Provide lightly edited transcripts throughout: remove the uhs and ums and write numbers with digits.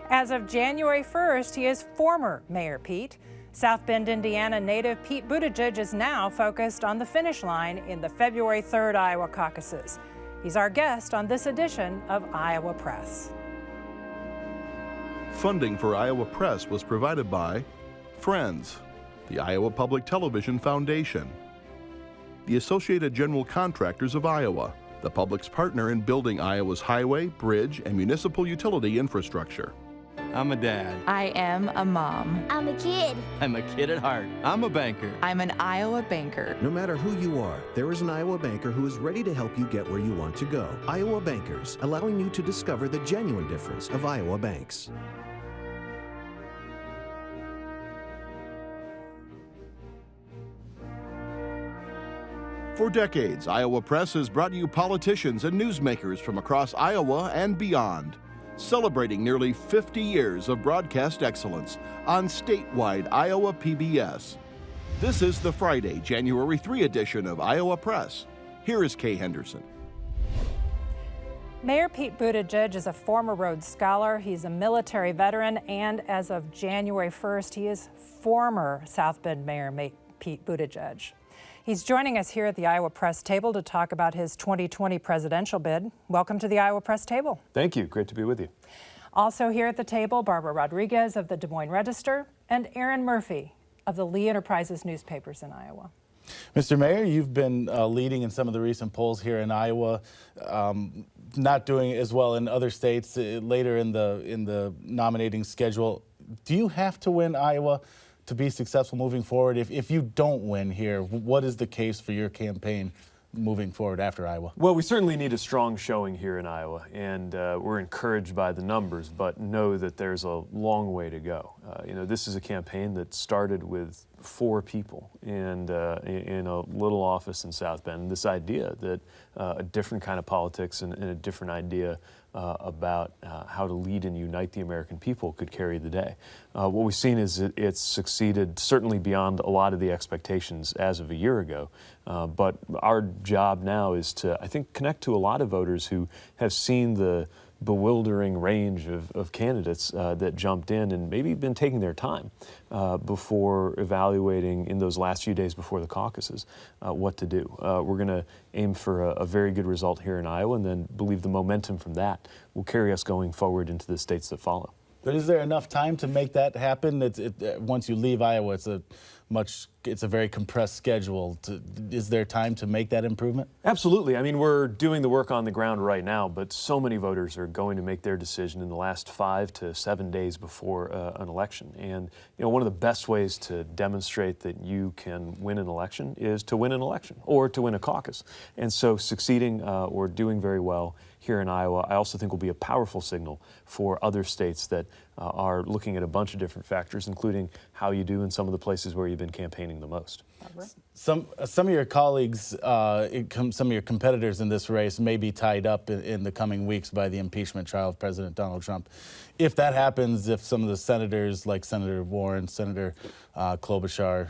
As of January 1st, he is former Mayor Pete. South Bend, Indiana native Pete Buttigieg is now focused on the finish line in the February 3rd Iowa caucuses. He's our guest on this edition of Iowa Press. Funding for Iowa Press was provided by Friends, the Iowa Public Television Foundation, the Associated General Contractors of Iowa, the public's partner in building Iowa's highway, bridge, and municipal utility infrastructure. I'm a dad. I am a mom. I'm a kid. I'm a kid at heart. I'm a banker. I'm an Iowa banker. No matter who you are, there is an Iowa banker who is ready to help you get where you want to go. Iowa Bankers, allowing you to discover the genuine difference of Iowa banks. For decades, Iowa Press has brought you politicians and newsmakers from across Iowa and beyond, celebrating nearly 50 years of broadcast excellence on statewide Iowa PBS. This is the Friday, January 3 edition of Iowa Press. Here is Kay Henderson. Mayor Pete Buttigieg is a former Rhodes Scholar. He's a military veteran, and as of January 1st, he is former South Bend Mayor Pete Buttigieg. He's joining us here at the Iowa Press table to talk about his 2020 presidential bid. Welcome to the Iowa Press table. Thank you. Great to be with you. Also here at the table, Barbara Rodriguez of the Des Moines Register and Aaron Murphy of the Lee Enterprises newspapers in Iowa. Mr. Mayor, you've been leading in some of the recent polls here in Iowa, not doing as well in other states later in the nominating schedule. Do you have to win Iowa to be successful moving forward? If you don't win here, what is the case for your campaign moving forward after Iowa? Well, we certainly need a strong showing here in Iowa, and we're encouraged by the numbers, but know that there's a long way to go. This is a campaign that started with 4 people and in a little office in South Bend. This idea that a different kind of politics and a different idea about how to lead and unite the American people could carry the day. What we've seen is it's succeeded certainly beyond a lot of the expectations as of a year ago. But our job now is to, I think, connect to a lot of voters who have seen the bewildering range of candidates that jumped in and maybe been taking their time before evaluating in those last few days before the caucuses what to do. We're going to aim for a very good result here in Iowa and then believe the momentum from that will carry us going forward into the states that follow. But is there enough time to make that happen? Once you leave Iowa, it's a very compressed schedule. Is there time to make that improvement? Absolutely. I mean, we're doing the work on the ground right now, but so many voters are going to make their decision in the last 5 to 7 days before an election. And one of the best ways to demonstrate that you can win an election is to win an election or to win a caucus. And so succeeding or doing very well here in Iowa, I also think will be a powerful signal for other states that are looking at a bunch of different factors, including how you do in some of the places where you've been campaigning the most. Some of your colleagues, some of your competitors in this race may be tied up in the coming weeks by the impeachment trial of President Donald Trump. If that happens, if some of the senators like Senator Warren, Senator Klobuchar,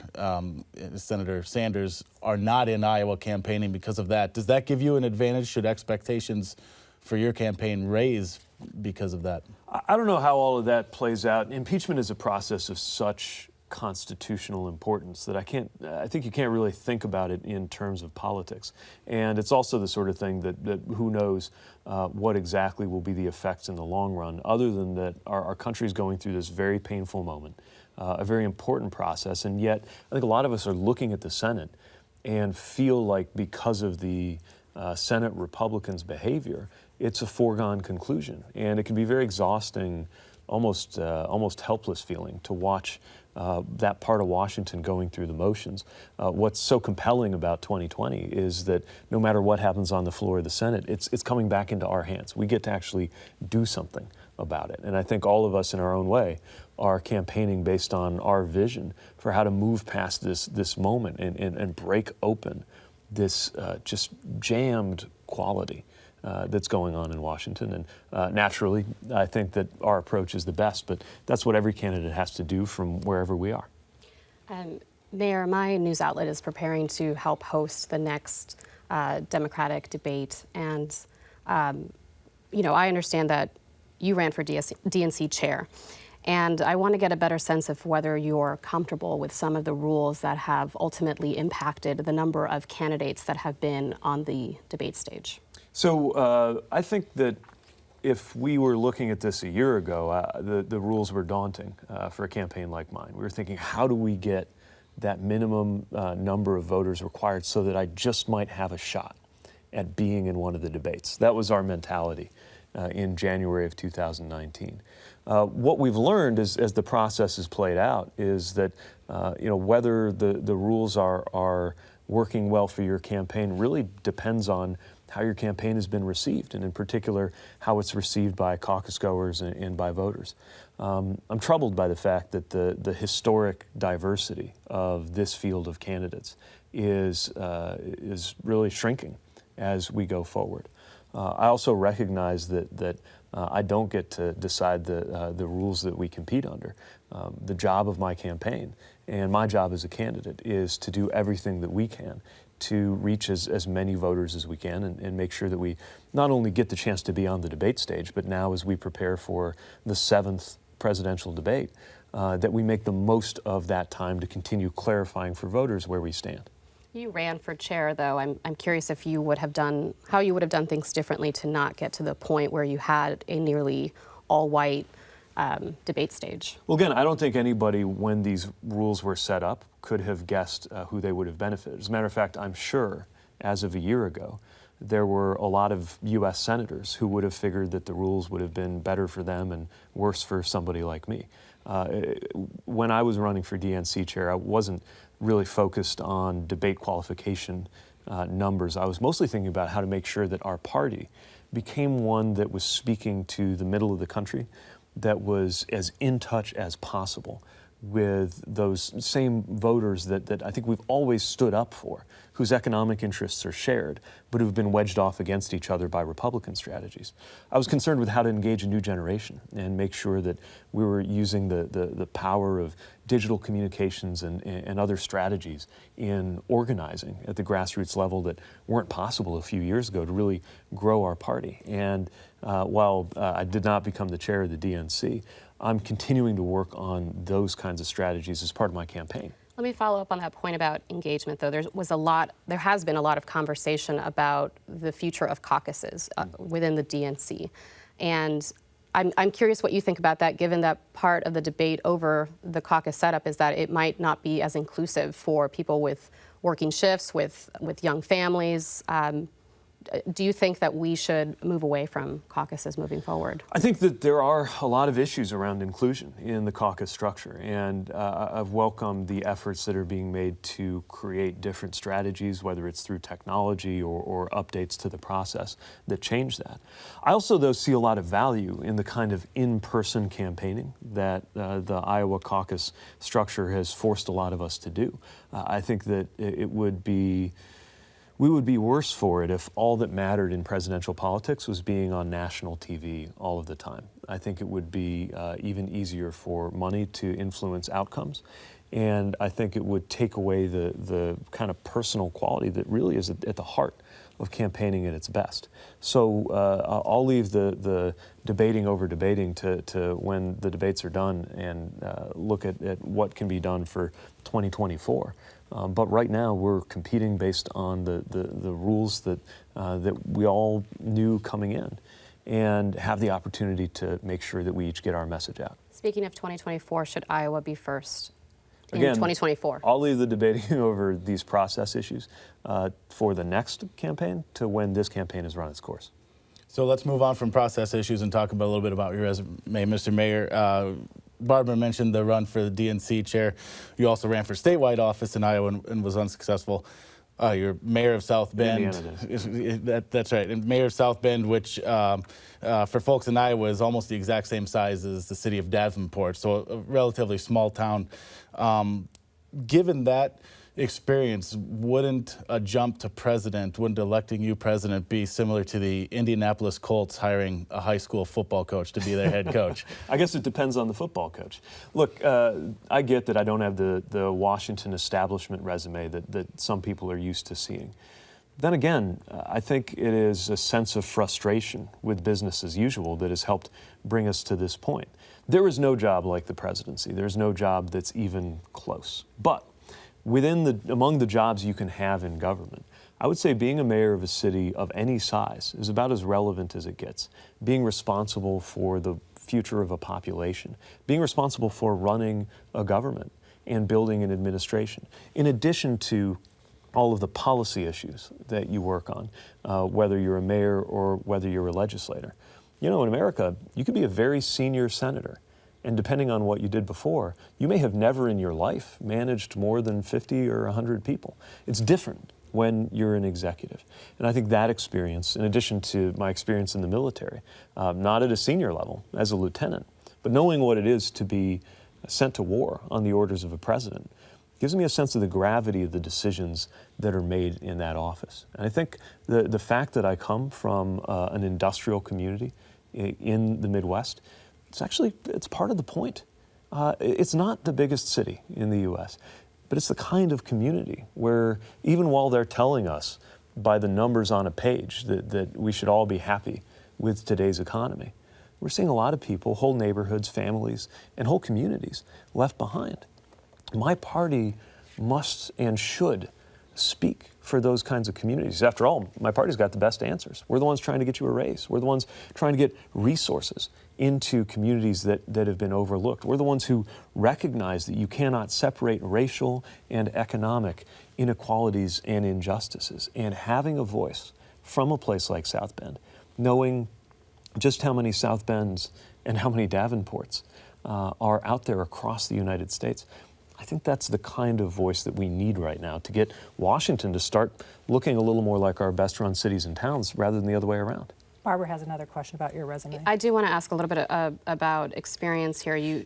Senator Sanders are not in Iowa campaigning because of that, does that give you an advantage? Should expectations for your campaign raise because of that? I don't know how all of that plays out. Impeachment is a process of such constitutional importance that I think you can't really think about it in terms of politics. And it's also the sort of thing that who knows what exactly will be the effects in the long run, other than that our country is going through this very painful moment, a very important process. And yet I think a lot of us are looking at the Senate and feel like because of the Senate Republicans' behavior, it's a foregone conclusion. And it can be very exhausting, almost helpless feeling to watch that part of Washington going through the motions. What's so compelling about 2020 is that no matter what happens on the floor of the Senate, it's coming back into our hands. We get to actually do something about it. And I think all of us in our own way are campaigning based on our vision for how to move past this moment and break open this just jammed quality that's going on in Washington. And naturally, I think that our approach is the best, but that's what every candidate has to do from wherever we are. Mayor, my news outlet is preparing to help host the next Democratic debate. And, I understand that you ran for DNC Chair. And I want to get a better sense of whether you're comfortable with some of the rules that have ultimately impacted the number of candidates that have been on the debate stage. So I think that if we were looking at this a year ago, the rules were daunting for a campaign like mine. We were thinking, how do we get that minimum number of voters required so that I just might have a shot at being in one of the debates? That was our mentality in January of 2019. What we've learned as the process has played out is that whether the rules are working well for your campaign really depends on how your campaign has been received, and in particular, how it's received by caucus goers and by voters. I'm troubled by the fact that the historic diversity of this field of candidates is really shrinking as we go forward. I also recognize that I don't get to decide the rules that we compete under. The job of my campaign and my job as a candidate is to do everything that we can to reach as many voters as we can and make sure that we not only get the chance to be on the debate stage, but now as we prepare for the 7th presidential debate, that we make the most of that time to continue clarifying for voters where we stand. You ran for chair, though. I'm curious if you would have done, how you would have done things differently to not get to the point where you had a nearly all-white debate stage. Well, again, I don't think anybody, when these rules were set up, could have guessed who they would have benefited. As a matter of fact, I'm sure, as of a year ago, there were a lot of U.S. senators who would have figured that the rules would have been better for them and worse for somebody like me. When I was running for DNC chair, I wasn't really focused on debate qualification numbers. I was mostly thinking about how to make sure that our party became one that was speaking to the middle of the country, that was as in touch as possible with those same voters that I think we've always stood up for, whose economic interests are shared, but who've been wedged off against each other by Republican strategies. I was concerned with how to engage a new generation and make sure that we were using the power of digital communications and other strategies in organizing at the grassroots level that weren't possible a few years ago to really grow our party. And while I did not become the chair of the DNC, I'm continuing to work on those kinds of strategies as part of my campaign. Let me follow up on that point about engagement, though. There has been a lot of conversation about the future of caucuses within the DNC. And I'm curious what you think about that, given that part of the debate over the caucus setup is that it might not be as inclusive for people with working shifts, with young families. Do you think that we should move away from caucuses moving forward? I think that there are a lot of issues around inclusion in the caucus structure, and I've welcomed the efforts that are being made to create different strategies, whether it's through technology or updates to the process that change that. I also, though, see a lot of value in the kind of in-person campaigning that the Iowa caucus structure has forced a lot of us to do. I think that we would be worse for it if all that mattered in presidential politics was being on national TV all of the time. I think it would be even easier for money to influence outcomes. And I think it would take away the kind of personal quality that really is at the heart of campaigning at its best. So I'll leave the debating over debating to when the debates are done and look at what can be done for 2024. But right now we're competing based on the rules that we all knew coming in, and have the opportunity to make sure that we each get our message out. Speaking of 2024, should Iowa be first in Again, 2024? I'll leave the debating over these process issues for the next campaign to when this campaign has run its course. So let's move on from process issues and talk about a little bit about your resume, Mr. Mayor. Barbara mentioned the run for the DNC chair. You also ran for statewide office in Iowa and was unsuccessful. You're mayor of South Bend. That's right. And mayor of South Bend, which for folks in Iowa is almost the exact same size as the city of Davenport, so a relatively small town. Given that experience, wouldn't a jump to president, wouldn't electing you president be similar to the Indianapolis Colts hiring a high school football coach to be their head coach? I guess it depends on the football coach. Look, I get that I don't have the Washington establishment resume that some people are used to seeing. Then again, I think it is a sense of frustration with business as usual that has helped bring us to this point. There is no job like the presidency. There's no job that's even close. But among the jobs you can have in government, I would say being a mayor of a city of any size is about as relevant as it gets. Being responsible for the future of a population, being responsible for running a government and building an administration, in addition to all of the policy issues that you work on, whether you're a mayor or whether you're a legislator. You know, in America, you could be a very senior senator, and depending on what you did before, you may have never in your life managed more than 50 or 100 people. It's different when you're an executive. And I think that experience, in addition to my experience in the military, not at a senior level as a lieutenant, but knowing what it is to be sent to war on the orders of a president, gives me a sense of the gravity of the decisions that are made in that office. And I think the fact that I come from an industrial community in the Midwest, it's part of the point. It's not the biggest city in the U.S., but it's the kind of community where even while they're telling us by the numbers on a page that we should all be happy with today's economy, we're seeing a lot of people, whole neighborhoods, families, and whole communities left behind. My party must and should speak for those kinds of communities. After all, my party's got the best answers. We're the ones trying to get you a raise. We're the ones trying to get resources into communities that have been overlooked. We're the ones who recognize that you cannot separate racial and economic inequalities and injustices. And having a voice from a place like South Bend, knowing just how many South Bends and how many Davenports are out there across the United States, I think that's the kind of voice that we need right now to get Washington to start looking a little more like our best-run cities and towns rather than the other way around. Barbara has another question about your resume. I do want to ask a little bit about experience here.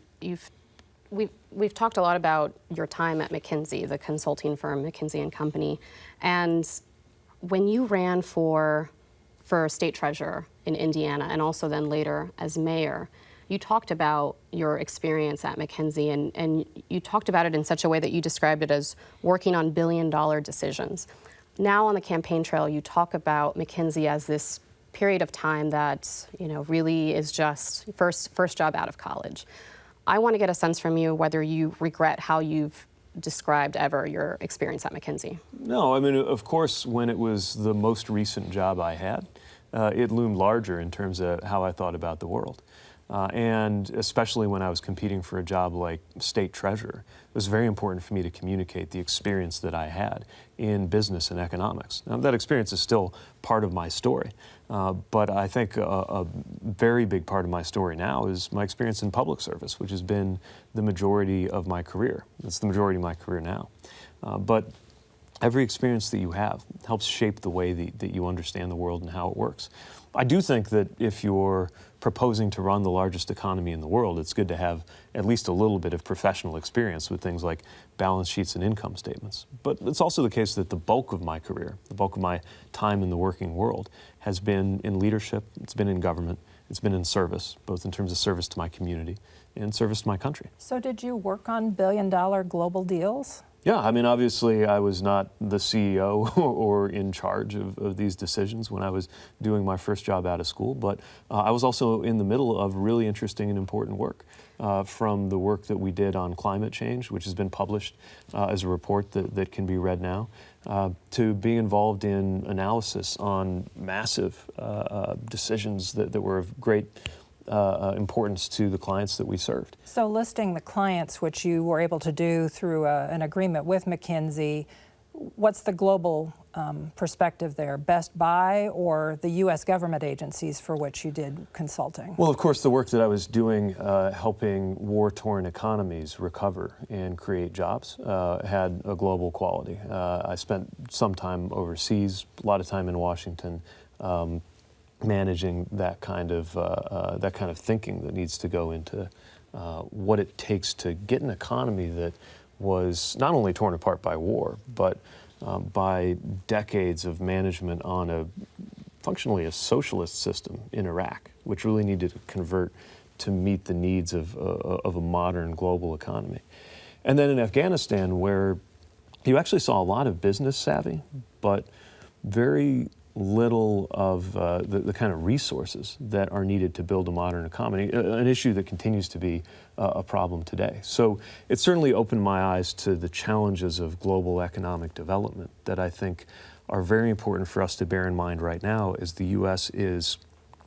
We've talked a lot about your time at McKinsey, the consulting firm McKinsey & Company, and when you ran for state treasurer in Indiana and also then later as mayor, you talked about your experience at McKinsey, and you talked about it in such a way that you described it as working on billion-dollar decisions. Now on the campaign trail, you talk about McKinsey as this period of time that really is just first job out of college. I want to get a sense from you whether you regret how you've described ever your experience at McKinsey. No, I mean, of course, when it was the most recent job I had, it loomed larger in terms of how I thought about the world. And especially when I was competing for a job like state treasurer, it was very important for me to communicate the experience that I had in business and economics. Now, that experience is still part of my story, but I think a very big part of my story now is my experience in public service, which has been the majority of my career. It's the majority of my career now. But every experience that you have helps shape the way that you understand the world and how it works. I do think that if you're proposing to run the largest economy in the world, it's good to have at least a little bit of professional experience with things like balance sheets and income statements. But it's also the case that the bulk of my career, the bulk of my time in the working world, has been in leadership, it's been in government, it's been in service, both in terms of service to my community and service to my country. So did you work on billion-dollar global deals? Yeah, I mean, obviously I was not the CEO or in charge of these decisions when I was doing my first job out of school, but I was also in the middle of really interesting and important work, from the work that we did on climate change, which has been published as a report that can be read now, to being involved in analysis on massive decisions that were of great importance to the clients that we served. So listing the clients, which you were able to do through an agreement with McKinsey, what's the global perspective there? Best Buy or the U.S. government agencies for which you did consulting? Well, of course, the work that I was doing helping war-torn economies recover and create jobs had a global quality. I spent some time overseas, a lot of time in Washington, managing that kind of thinking that needs to go into what it takes to get an economy that was not only torn apart by war, but by decades of management on functionally a socialist system in Iraq, which really needed to convert to meet the needs of a modern global economy. And then in Afghanistan, where you actually saw a lot of business savvy, but very little of the kind of resources that are needed to build a modern economy, an issue that continues to be a problem today. So it certainly opened my eyes to the challenges of global economic development that I think are very important for us to bear in mind right now as the U.S. is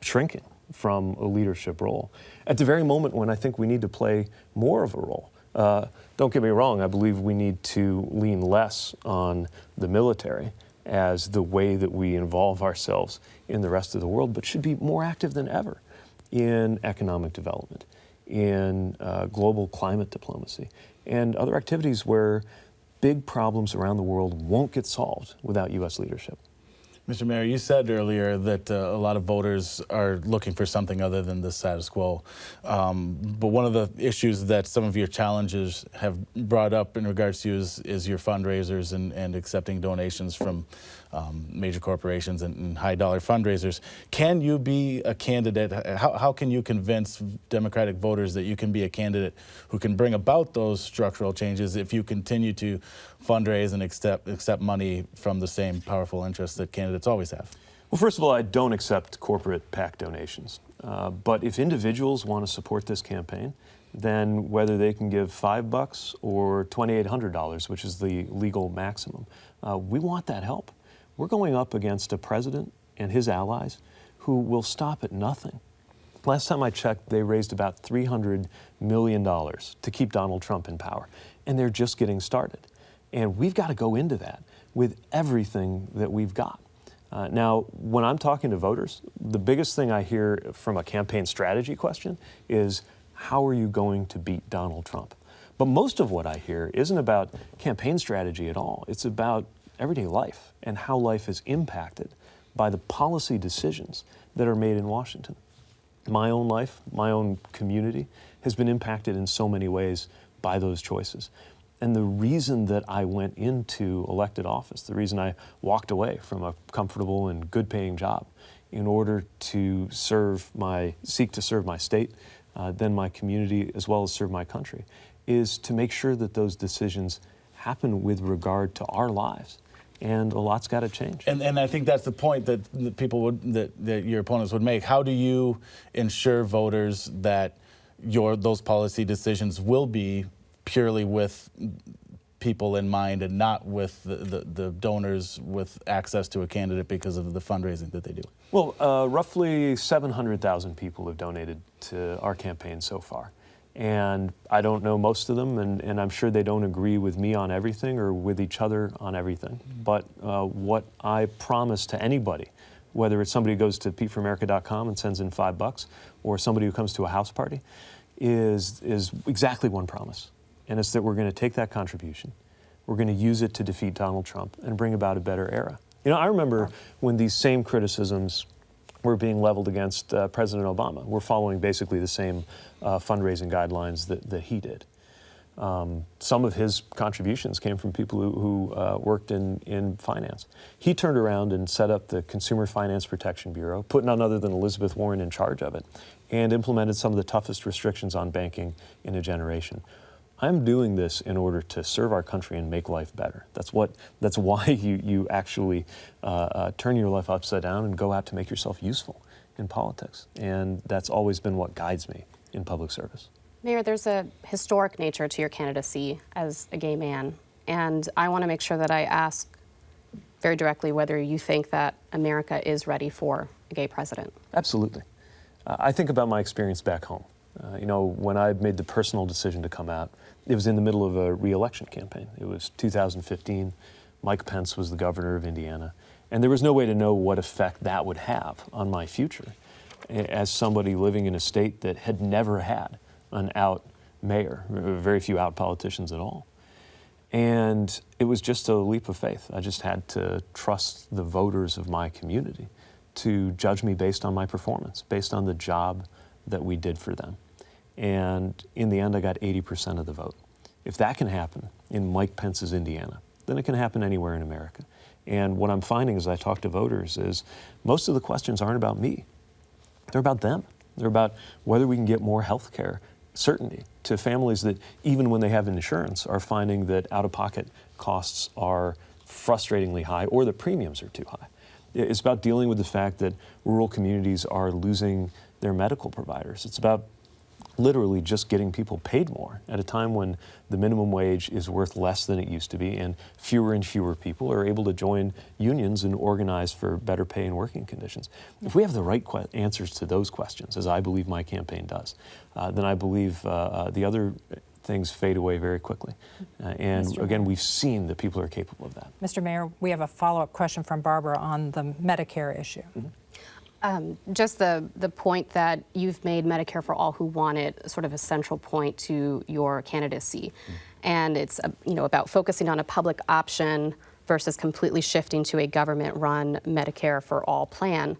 shrinking from a leadership role at the very moment when I think we need to play more of a role. Don't get me wrong, I believe we need to lean less on the military as the way that we involve ourselves in the rest of the world, but should be more active than ever in economic development, in global climate diplomacy, and other activities where big problems around the world won't get solved without U.S. leadership. Mr. Mayor, you said earlier that a lot of voters are looking for something other than the status quo. But one of the issues that some of your challenges have brought up in regards to you is your fundraisers and accepting donations from major corporations and high-dollar fundraisers. Can you be a candidate? How can you convince Democratic voters that you can be a candidate who can bring about those structural changes if you continue to fundraise and accept money from the same powerful interests that candidates always have? Well, first of all, I don't accept corporate PAC donations. But if individuals want to support this campaign, then whether they can give $5 or $2,800, which is the legal maximum, we want that help. We're going up against a president and his allies who will stop at nothing. Last time I checked, they raised about $300 million to keep Donald Trump in power, and they're just getting started. And we've got to go into that with everything that we've got. Now, when I'm talking to voters, the biggest thing I hear from a campaign strategy question is, how are you going to beat Donald Trump? But most of what I hear isn't about campaign strategy at all. It's about everyday life and how life is impacted by the policy decisions that are made in Washington. My own life, my own community has been impacted in so many ways by those choices. And the reason that I went into elected office, the reason I walked away from a comfortable and good-paying job in order to seek to serve my state, then my community, as well as serve my country, is to make sure that those decisions happen with regard to our lives. And a lot's got to change. And I think that's the point that the people that your opponents would make. How do you ensure voters that those policy decisions will be purely with people in mind and not with the donors with access to a candidate because of the fundraising that they do? Well, roughly 700,000 people have donated to our campaign so far. And I don't know most of them, and I'm sure they don't agree with me on everything or with each other on everything. But what I promise to anybody, whether it's somebody who goes to PeteForAmerica.com and sends in $5, or somebody who comes to a house party, is exactly one promise. And it's that we're going to take that contribution, we're going to use it to defeat Donald Trump and bring about a better era. You know, I remember when these same criticisms were being leveled against President Obama. We're following basically the same fundraising guidelines that he did. Some of his contributions came from people who worked in finance. He turned around and set up the Consumer Finance Protection Bureau, put none other than Elizabeth Warren in charge of it, and implemented some of the toughest restrictions on banking in a generation. I'm doing this in order to serve our country and make life better. That's why you actually turn your life upside down and go out to make yourself useful in politics. And that's always been what guides me in public service. Mayor, there's a historic nature to your candidacy as a gay man. And I want to make sure that I ask very directly whether you think that America is ready for a gay president. Absolutely. I think about my experience back home. You know, when I made the personal decision to come out, it was in the middle of a re-election campaign. It was 2015. Mike Pence was the governor of Indiana. And there was no way to know what effect that would have on my future as somebody living in a state that had never had an out mayor, very few out politicians at all. And it was just a leap of faith. I just had to trust the voters of my community to judge me based on my performance, based on the job that we did for them. And in the end, I got 80% of the vote. If that can happen in Mike Pence's Indiana, then it can happen anywhere in America. And what I'm finding as I talk to voters is most of the questions aren't about me. They're about them. They're about whether we can get more health care certainty to families that, even when they have insurance, are finding that out-of-pocket costs are frustratingly high or the premiums are too high. It's about dealing with the fact that rural communities are losing their medical providers. It's about literally just getting people paid more at a time when the minimum wage is worth less than it used to be, and fewer people are able to join unions and organize for better pay and working conditions. If we have the right answers to those questions, as I believe my campaign does, then I believe the other things fade away very quickly. And again, we've seen that people are capable of that. Mr. Mayor, we have a follow-up question from Barbara on the Medicare issue. Just the point that you've made Medicare for All who want it sort of a central point to your candidacy. And it's about focusing on a public option versus completely shifting to a government-run Medicare for All plan.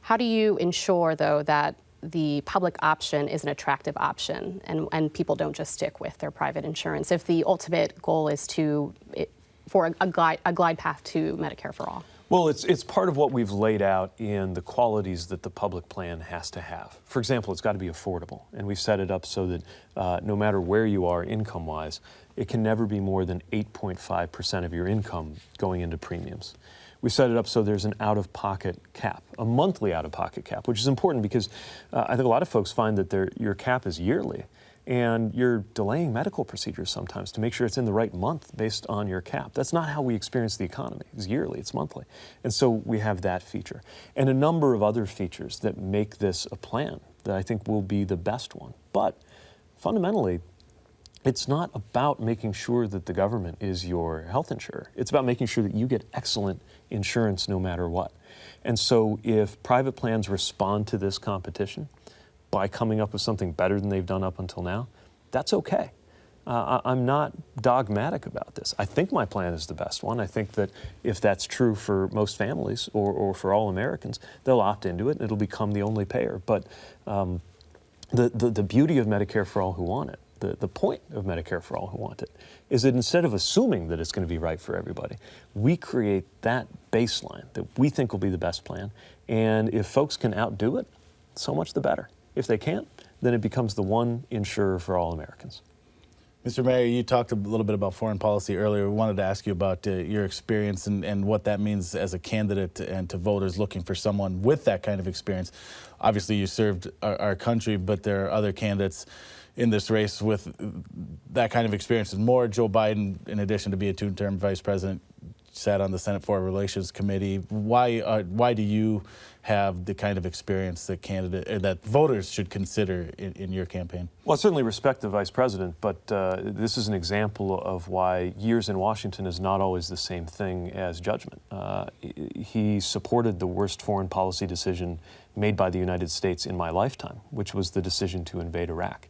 How do you ensure, though, that the public option is an attractive option and people don't just stick with their private insurance if the ultimate goal is for a glide path to Medicare for All? Well, it's part of what we've laid out in the qualities that the public plan has to have. For example, it's got to be affordable, and we've set it up so that no matter where you are income-wise, it can never be more than 8.5% of your income going into premiums. We set it up so there's an out-of-pocket cap, a monthly out-of-pocket cap, which is important because I think a lot of folks find that your cap is yearly, and you're delaying medical procedures sometimes to make sure it's in the right month based on your cap. That's not how we experience the economy. It's yearly, it's monthly. And so we have that feature. And a number of other features that make this a plan that I think will be the best one. But fundamentally, it's not about making sure that the government is your health insurer. It's about making sure that you get excellent insurance no matter what. And so if private plans respond to this competition by coming up with something better than they've done up until now, that's okay. I'm not dogmatic about this. I think my plan is the best one. I think that if that's true for most families or for all Americans, they'll opt into it and it'll become the only payer. But the beauty of Medicare for All who want it, the point of Medicare for All who want it, is that instead of assuming that it's going to be right for everybody, we create that baseline that we think will be the best plan. And if folks can outdo it, so much the better. If they can't, then it becomes the one insurer for all Americans. Mr. Mayor, you talked a little bit about foreign policy earlier. We wanted to ask you about your experience and what that means as a candidate and to voters looking for someone with that kind of experience. Obviously, you served our country, but there are other candidates in this race with that kind of experience and more. Joe Biden, in addition to being a two-term vice president, sat on the Senate Foreign Relations Committee. Why do you have the kind of experience that voters should consider in your campaign? Well, I certainly respect the vice president, but this is an example of why years in Washington is not always the same thing as judgment. He supported the worst foreign policy decision made by the United States in my lifetime, which was the decision to invade Iraq.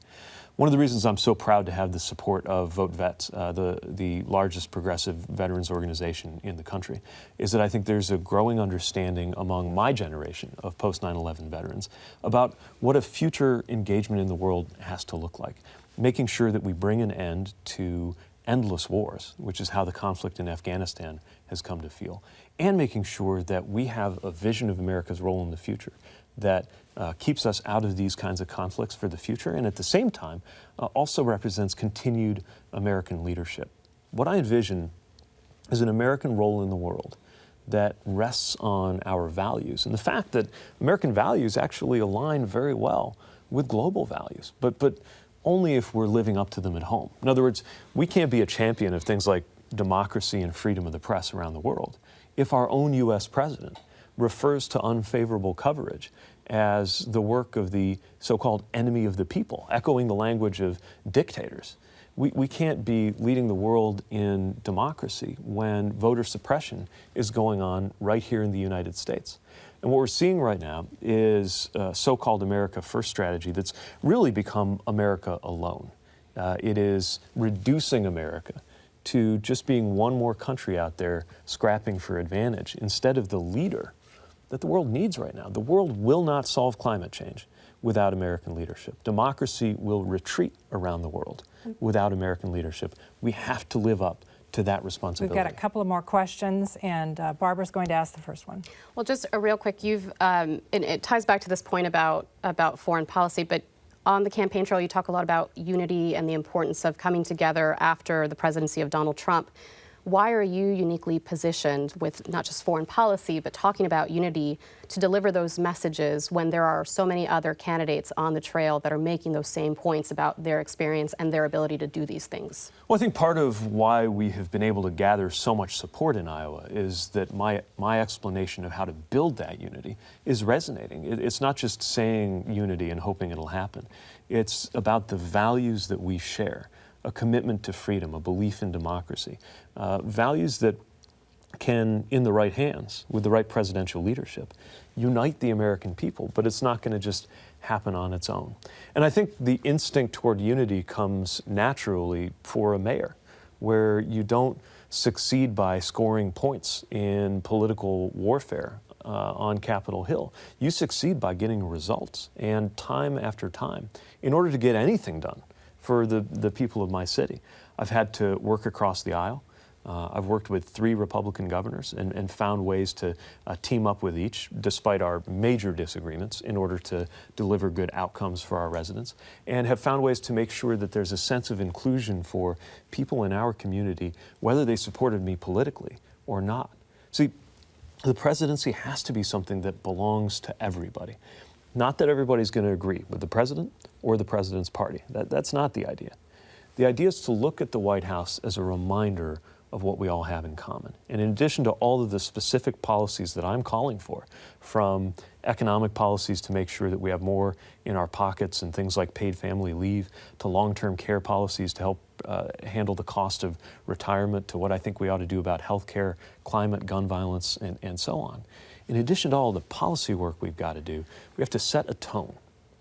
One of the reasons I'm so proud to have the support of Vote Vets, the largest progressive veterans organization in the country, is that I think there's a growing understanding among my generation of post-9/11 veterans about what a future engagement in the world has to look like, making sure that we bring an end to endless wars, which is how the conflict in Afghanistan has come to feel, and making sure that we have a vision of America's role in the future that keeps us out of these kinds of conflicts for the future, and at the same time also represents continued American leadership. What I envision is an American role in the world that rests on our values, and the fact that American values actually align very well with global values, but only if we're living up to them at home. In other words, we can't be a champion of things like democracy and freedom of the press around the world if our own U.S. president refers to unfavorable coverage as the work of the so-called enemy of the people, echoing the language of dictators. We can't be leading the world in democracy when voter suppression is going on right here in the United States. And what we're seeing right now is a so-called America First strategy that's really become America alone. It is reducing America to just being one more country out there scrapping for advantage instead of the leader that the world needs right now. The world will not solve climate change without American leadership. Democracy will retreat around the world without American leadership. We have to live up to that responsibility. We've got a couple of more questions, and Barbara's going to ask the first one. Well, just a real quick, and it ties back to this point about foreign policy, but on the campaign trail, you talk a lot about unity and the importance of coming together after the presidency of Donald Trump. Why are you uniquely positioned with not just foreign policy, but talking about unity to deliver those messages when there are so many other candidates on the trail that are making those same points about their experience and their ability to do these things? Well, I think part of why we have been able to gather so much support in Iowa is that my explanation of how to build that unity is resonating. It's not just saying unity and hoping it'll happen. It's about the values that we share, a commitment to freedom, a belief in democracy, values that can, in the right hands, with the right presidential leadership, unite the American people, but it's not going to just happen on its own. And I think the instinct toward unity comes naturally for a mayor, where you don't succeed by scoring points in political warfare on Capitol Hill. You succeed by getting results, and time after time. In order to get anything done for the people of my city, I've had to work across the aisle. I've worked with 3 Republican governors and found ways to team up with each, despite our major disagreements, in order to deliver good outcomes for our residents, and have found ways to make sure that there's a sense of inclusion for people in our community, whether they supported me politically or not. See, the presidency has to be something that belongs to everybody. Not that everybody's going to agree with the president or the president's party. That's not the idea. The idea is to look at the White House as a reminder of what we all have in common. And in addition to all of the specific policies that I'm calling for, from economic policies to make sure that we have more in our pockets and things like paid family leave, to long-term care policies to help handle the cost of retirement, to what I think we ought to do about health care, climate, gun violence, and so on. In addition to all the policy work we've got to do, we have to set a tone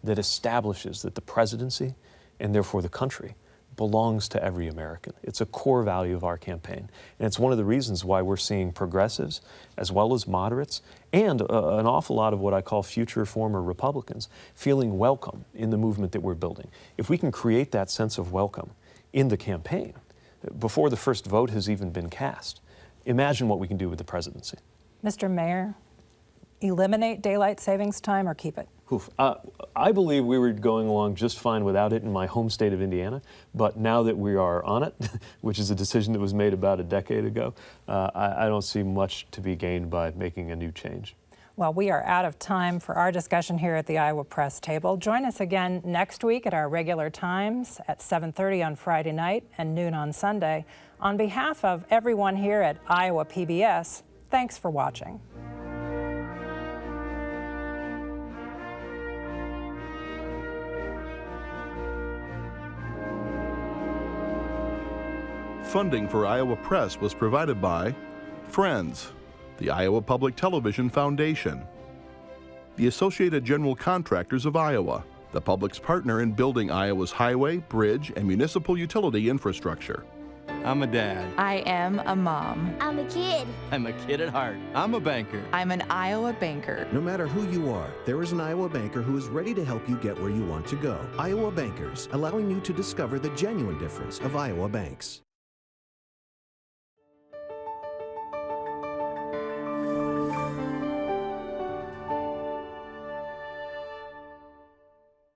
that establishes that the presidency, and therefore the country, belongs to every American. It's a core value of our campaign. And it's one of the reasons why we're seeing progressives, as well as moderates, and an awful lot of what I call future former Republicans feeling welcome in the movement that we're building. If we can create that sense of welcome in the campaign, before the first vote has even been cast, imagine what we can do with the presidency. Mr. Mayor, eliminate daylight savings time or keep it? I believe we were going along just fine without it in my home state of Indiana, but now that we are on it, which is a decision that was made about a decade ago, I don't see much to be gained by making a new change. Well, we are out of time for our discussion here at the Iowa Press Table. Join us again next week at our regular times at 7:30 on Friday night and noon on Sunday. On behalf of everyone here at Iowa PBS, thanks for watching. Funding for Iowa Press was provided by Friends, the Iowa Public Television Foundation, the Associated General Contractors of Iowa, the public's partner in building Iowa's highway, bridge, and municipal utility infrastructure. I'm a dad. I am a mom. I'm a kid. I'm a kid at heart. I'm a banker. I'm an Iowa banker. No matter who you are, there is an Iowa banker who is ready to help you get where you want to go. Iowa Bankers, allowing you to discover the genuine difference of Iowa banks.